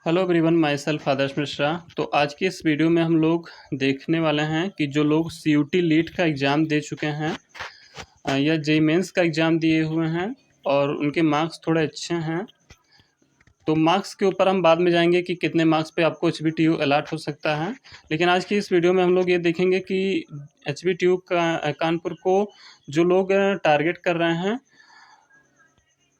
Hello everyone, my self आदर्श मिश्रा। तो आज की इस वीडियो में हम लोग देखने वाले हैं कि जो लोग सीयूटी लीट का एग्ज़ाम दे चुके हैं या जेईई मेंस का एग्ज़ाम दिए हुए हैं और उनके मार्क्स थोड़े अच्छे हैं, तो मार्क्स के ऊपर हम बाद में जाएंगे कि कितने मार्क्स पे आपको एचबीटीयू अलॉट हो सकता है। लेकिन आज की इस वीडियो में हम लोग ये देखेंगे कि एचबीटीयू का कानपुर को जो लोग टारगेट कर रहे हैं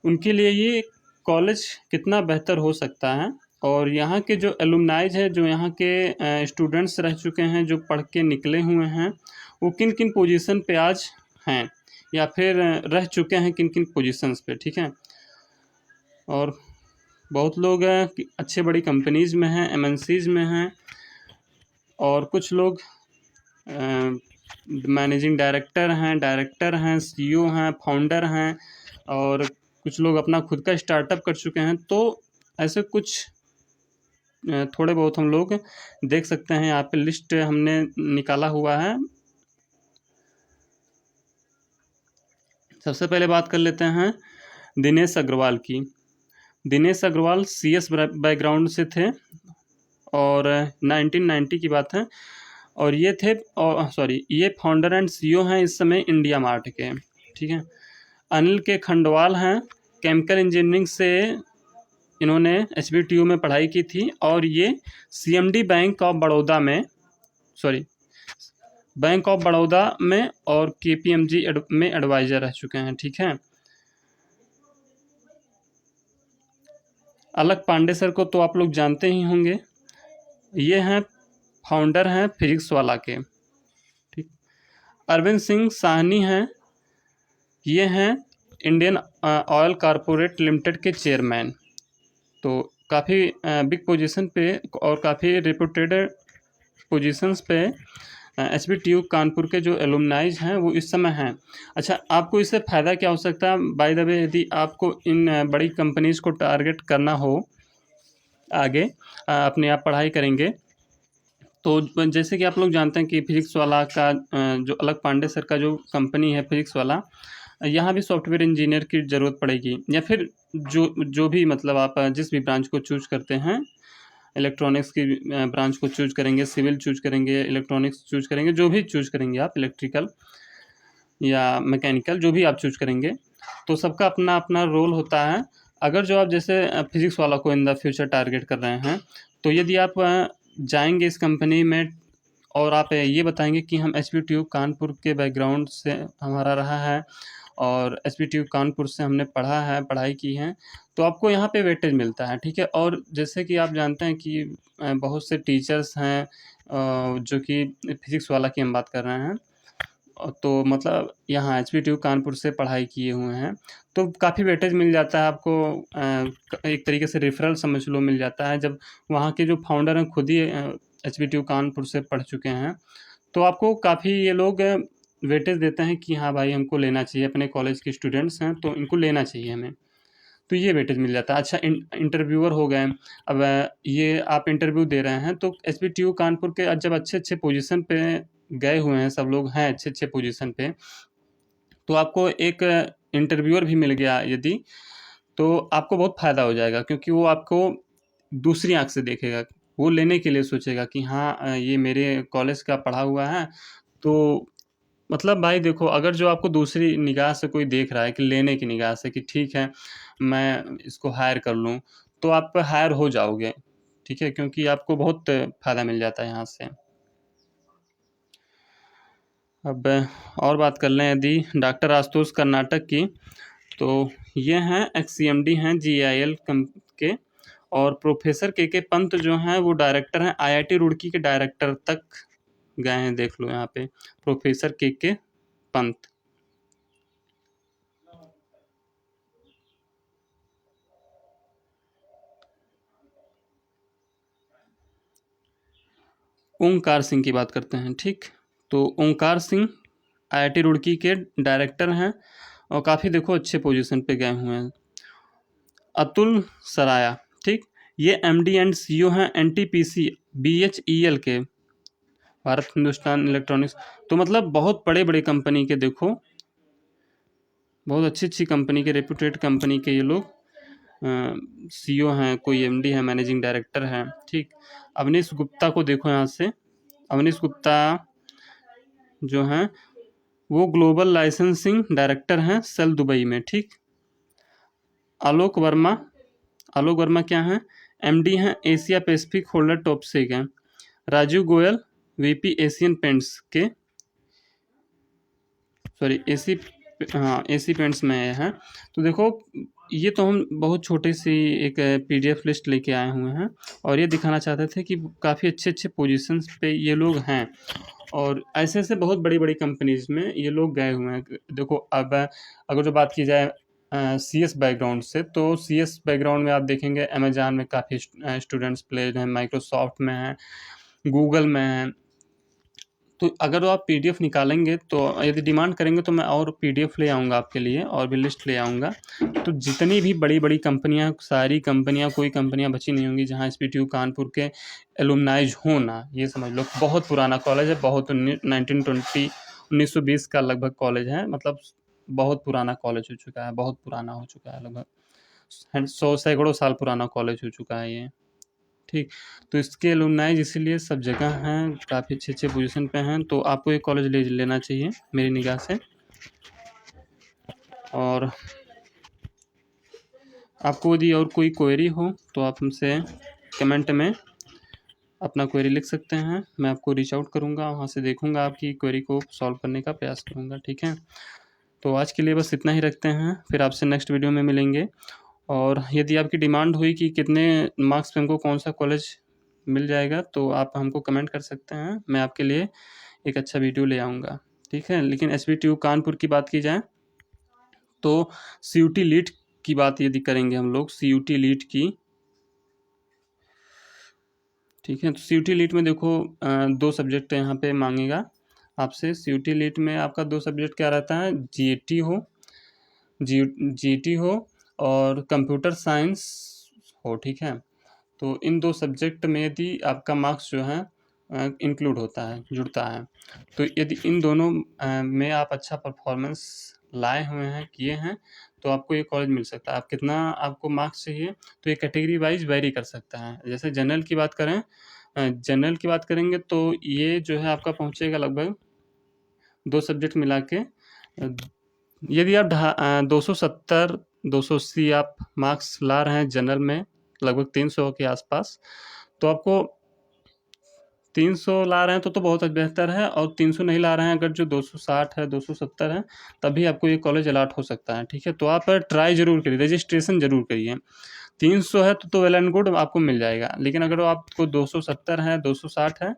उनके लिए ये कॉलेज कितना बेहतर हो सकता है और यहाँ के जो एलुमनाइज है, जो यहाँ के स्टूडेंट्स रह चुके हैं, जो पढ़ के निकले हुए हैं, वो किन किन पोजीशन पे आज हैं या फिर रह चुके हैं किन किन पोजीशंस पे। ठीक है, और बहुत लोग अच्छे बड़ी कंपनीज़ में हैं, एमएनसीज़ में हैं, और कुछ लोग मैनेजिंग डायरेक्टर हैं, सीईओ हैं, फाउंडर हैं, और कुछ लोग अपना खुद का स्टार्टअप कर चुके हैं। तो ऐसे कुछ थोड़े बहुत हम लोग देख सकते हैं। यहाँ पे लिस्ट हमने निकाला हुआ है। सबसे पहले बात कर लेते हैं दिनेश अग्रवाल की। दिनेश अग्रवाल सीएस बैकग्राउंड से थे और 1990 की बात है, और ये थे ये फाउंडर एंड सीईओ हैं इस समय इंडिया मार्ट के। ठीक है, अनिल के खंडवाल हैं, केमिकल इंजीनियरिंग से इन्होंने एचबीटीयू में पढ़ाई की थी और ये सीएमडी बैंक ऑफ बड़ौदा में और केपीएमजी में एडवाइज़र रह चुके हैं। ठीक है, अलक पांडे सर को तो आप लोग जानते ही होंगे, ये हैं फाउंडर हैं फिजिक्स वाला के। ठीक, अरविंद सिंह साहनी हैं, ये हैं इंडियन ऑयल कॉरपोरेट लिमिटेड के चेयरमैन। तो काफ़ी बिग पोजीशन पे और काफ़ी रिप्यूटेड पोजीशंस पे एचबीटीयू कानपुर के जो एलुमनाइज हैं वो इस समय हैं। अच्छा, आपको इससे फ़ायदा क्या हो सकता है? बाय द वे, यदि आपको इन बड़ी कंपनीज़ को टारगेट करना हो आगे, अपने आप पढ़ाई करेंगे, तो जैसे कि आप लोग जानते हैं कि फिजिक्स वाला का जो अलक पांडे सर का जो कंपनी है फिजिक्स वाला, यहाँ भी सॉफ्टवेयर इंजीनियर की ज़रूरत पड़ेगी, या फिर जो भी मतलब आप जिस भी ब्रांच को चूज करते हैं, इलेक्ट्रॉनिक्स की ब्रांच को चूज करेंगे, सिविल चूज करेंगे, इलेक्ट्रॉनिक्स चूज करेंगे, जो भी चूज करेंगे आप, इलेक्ट्रिकल या मैकेनिकल, जो भी आप चूज करेंगे, तो सबका अपना अपना रोल होता है। अगर जो आप जैसे फिजिक्स वाला को इन द फ्यूचर टारगेट कर रहे हैं, तो यदि आप जाएंगे इस कंपनी में और आप ये बताएंगे कि हम एचबीटीयू कानपुर के बैकग्राउंड से हमारा रहा है और एचबीटीयू कानपुर से हमने पढ़ाई की है, तो आपको यहाँ पे वेटेज मिलता है। ठीक है, और जैसे कि आप जानते हैं कि बहुत से टीचर्स हैं जो कि फिजिक्स वाला की हम बात कर रहे हैं, तो मतलब यहाँ एचबीटीयू कानपुर से पढ़ाई किए हुए हैं, तो काफ़ी वेटेज मिल जाता है आपको। एक तरीके से रेफरल समझ लो मिल जाता है, जब वहाँ के जो फाउंडर हैं खुद ही एचबीटीयू कानपुर से पढ़ चुके हैं, तो आपको काफ़ी ये लोग वेटेज देते हैं कि हाँ भाई, हमको लेना चाहिए, अपने कॉलेज के स्टूडेंट्स हैं तो इनको लेना चाहिए हमें, तो ये वेटेज मिल जाता है। अच्छा, इंटरव्यूअर हो गए। अब ये आप इंटरव्यू दे रहे हैं, तो एचबीटीयू कानपुर के जब अच्छे अच्छे पोजीशन पे गए हुए हैं, सब लोग हैं अच्छे अच्छे पोजीशन पे, तो आपको एक इंटरव्यूअर भी मिल गया यदि, तो आपको बहुत फ़ायदा हो जाएगा, क्योंकि वो आपको दूसरी आँख से देखेगा, वो लेने के लिए सोचेगा कि हाँ ये मेरे कॉलेज का पढ़ा हुआ है। तो मतलब भाई देखो, अगर जो आपको दूसरी निगाह से कोई देख रहा है कि लेने की निगाह से कि ठीक है मैं इसको हायर कर लूँ, तो आप हायर हो जाओगे। ठीक है, क्योंकि आपको बहुत फ़ायदा मिल जाता है यहाँ से। अब और बात कर लें यदि डॉक्टर आशुतोष कर्नाटक की, तो ये हैं एक्ससीएमडी हैं जीआईएल के, और प्रोफेसर के पंत जो हैं वो डायरेक्टर हैं, आईआईटी रुड़की के डायरेक्टर तक गए हैं। देख लो यहाँ पे प्रोफेसर के पंत। ओंकार सिंह की बात करते हैं। ठीक, तो ओंकार सिंह आईआईटी रुड़की के डायरेक्टर हैं और काफ़ी देखो अच्छे पोजीशन पे गए हुए हैं। अतुल सराया, ठीक, ये एमडी एंड सीईओ हैं एनटीपीसी बीएचईएल के, भारत हिंदुस्तान इलेक्ट्रॉनिक्स। तो मतलब बहुत बड़े बड़े कंपनी के, देखो बहुत अच्छी अच्छी कंपनी के, रेप्यूटेड कंपनी के ये लोग CEO हैं, कोई MD है, मैनेजिंग डायरेक्टर है। ठीक, अवनीश गुप्ता को देखो यहाँ से, अवनीश गुप्ता जो हैं वो ग्लोबल लाइसेंसिंग डायरेक्टर हैं सेल दुबई में। ठीक, आलोक वर्मा, आलोक वर्मा क्या हैं, MD हैं एशिया पैसिफिक होल्डर टॉपसिक हैं। Rajeev Goyal VP Asian Paints के, सॉरी एसी, हाँ एसी पेंट्स में हैं। तो देखो ये तो हम बहुत छोटी सी एक PDF लिस्ट लेके आए हुए हैं और ये दिखाना चाहते थे कि काफ़ी अच्छे अच्छे पोजीशंस पे ये लोग हैं और ऐसे ऐसे बहुत बड़ी बड़ी कंपनीज में ये लोग गए हुए हैं। देखो अब अगर जो बात की जाए CS बैकग्राउंड से, तो CS बैकग्राउंड में आप देखेंगे अमेजॉन में काफ़ी स्टूडेंट्स प्लेड हैं, माइक्रोसॉफ्ट में हैं, गूगल में हैं। तो अगर आप PDF निकालेंगे तो यदि डिमांड करेंगे तो मैं और PDF ले आऊँगा आपके लिए और भी लिस्ट ले आऊँगा। तो जितनी भी बड़ी बड़ी कंपनियाँ, सारी कंपनियाँ, कोई कंपनियाँ बची नहीं होंगी जहाँ SPTU कानपुर के एलुमनाइज हो ना, ये समझ लो। बहुत पुराना कॉलेज है, बहुत 1920 का लगभग कॉलेज है, मतलब बहुत पुराना कॉलेज हो चुका है, बहुत पुराना हो चुका है, लगभग 100 सैकड़ों साल पुराना कॉलेज हो चुका है ये। ठीक, तो इसके एलुमनाइज इसीलिए सब जगह हैं, काफ़ी अच्छे अच्छे पोजीशन पे हैं, तो आपको ये कॉलेज ले लेना चाहिए मेरी निगाह से। और आपको यदि और कोई क्वेरी हो तो आप हमसे कमेंट में अपना क्वेरी लिख सकते हैं, मैं आपको रीच आउट करूँगा, वहाँ से देखूँगा आपकी क्वेरी को सॉल्व करने का प्रयास करूँगा। ठीक है, तो आज के लिए बस इतना ही रखते हैं, फिर आपसे नेक्स्ट वीडियो में मिलेंगे। और यदि आपकी डिमांड हुई कि कितने मार्क्स पे हमको कौन सा कॉलेज मिल जाएगा तो आप हमको कमेंट कर सकते हैं, मैं आपके लिए एक अच्छा वीडियो ले आऊँगा। ठीक है, लेकिन SPTU कानपुर की बात की जाए तो CUT लीट की बात यदि करेंगे हम लोग, CUT लीट की, ठीक है, तो CUT लीट में देखो 2 सब्जेक्ट यहाँ पे मांगेगा आपसे। CUT लीट में आपका 2 सब्जेक्ट क्या रहता है, GET हो और कंप्यूटर साइंस हो। ठीक है, तो इन 2 सब्जेक्ट में यदि आपका मार्क्स जो है इंक्लूड होता है, जुड़ता है, तो यदि इन दोनों में आप अच्छा परफॉर्मेंस लाए हुए हैं, किए हैं, तो आपको ये कॉलेज मिल सकता है। आप कितना आपको मार्क्स चाहिए तो ये कैटेगरी वाइज वेरी कर सकता है। जैसे जनरल की बात करें, जनरल की बात करेंगे तो ये जो है आपका पहुँचेगा लगभग 2 सब्जेक्ट मिला के, यदि आप 270 280 आप मार्क्स ला रहे हैं जनरल में, लगभग 300 के आसपास, तो आपको 300 ला रहे हैं तो बहुत बेहतर है। और 300 नहीं ला रहे हैं, अगर जो 260 है, 270 है, तभी आपको ये कॉलेज अलाट हो सकता है। ठीक है, तो आप ट्राई ज़रूर करिए, रजिस्ट्रेशन ज़रूर करिए। 300 है तो वेल एंड गुड, आपको मिल जाएगा, लेकिन अगर आपको 270 है, 260 है,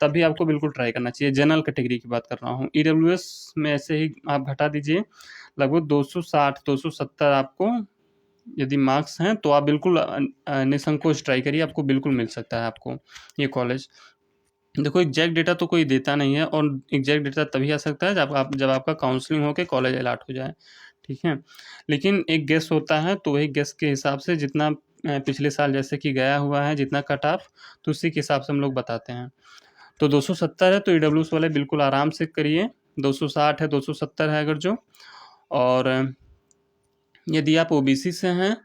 तभी आपको बिल्कुल ट्राई करना चाहिए। जनरल कैटेगरी की बात कर रहा हूँ। EWS में ऐसे ही आप घटा दीजिए, लगभग 260 270 आपको यदि मार्क्स हैं तो आप बिल्कुल निसंकोच ट्राई करिए, आपको बिल्कुल मिल सकता है आपको ये कॉलेज। देखो एग्जैक्ट डेटा तो कोई देता नहीं है, और एग्जैक्ट डेटा तभी आ सकता है जब आपका काउंसलिंग हो के कॉलेज अलाट हो जाए। ठीक है, लेकिन एक गेस होता है, तो वही गेस के हिसाब से जितना पिछले साल जैसे कि गया हुआ है, जितना कट ऑफ, तो उसी के हिसाब से हम लोग बताते हैं। तो 270 है तो EWS वाले बिल्कुल आराम से करिए, 260 है, 270 है अगर जो, और यदि आप OBC से हैं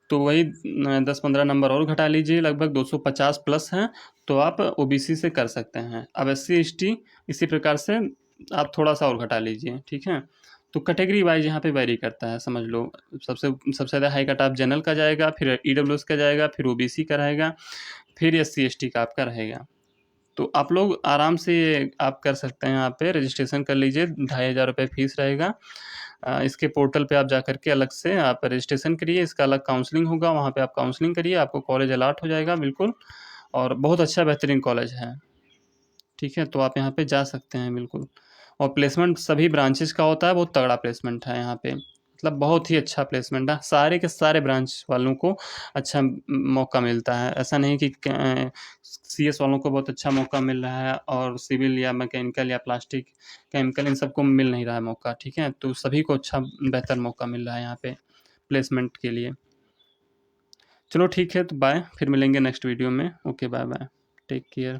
तो वही 10-15 नंबर और घटा लीजिए, लगभग 250 प्लस हैं, तो आप OBC से कर सकते हैं। अब SC ST इसी प्रकार से आप थोड़ा सा और घटा लीजिए। ठीक है, तो कैटेगरी वाइज यहाँ पे वेरी करता है, समझ लो। सबसे ज़्यादा हाई कट ऑफ जनरल का जाएगा, फिर EWS का जाएगा, फिर OBC का रहेगा, फिर SC ST का आपका रहेगा। तो आप लोग आराम से आप कर सकते हैं, यहाँ पे रजिस्ट्रेशन कर लीजिए, 2500 रुपये फीस रहेगा। इसके पोर्टल पे आप जा कर के अलग से आप रजिस्ट्रेशन करिए, इसका अलग काउंसलिंग होगा, वहाँ पे आप काउंसलिंग करिए, आपको कॉलेज अलाट हो जाएगा बिल्कुल, और बहुत अच्छा बेहतरीन कॉलेज है। ठीक है, तो आप यहाँ पे जा सकते हैं बिल्कुल, और प्लेसमेंट सभी ब्रांचेस का होता है, बहुत तगड़ा प्लेसमेंट है यहाँ पे, मतलब बहुत ही अच्छा प्लेसमेंट है, सारे के सारे ब्रांच वालों को अच्छा मौका मिलता है। ऐसा नहीं कि CS वालों को बहुत अच्छा मौका मिल रहा है और सिविल या मैकेनिकल या प्लास्टिक केमिकल इन सबको मिल नहीं रहा है मौका। ठीक है, तो सभी को अच्छा बेहतर मौका मिल रहा है यहाँ पे प्लेसमेंट के लिए। चलो ठीक है, तो बाय, फिर मिलेंगे नेक्स्ट वीडियो में। Okay, bye bye, take care.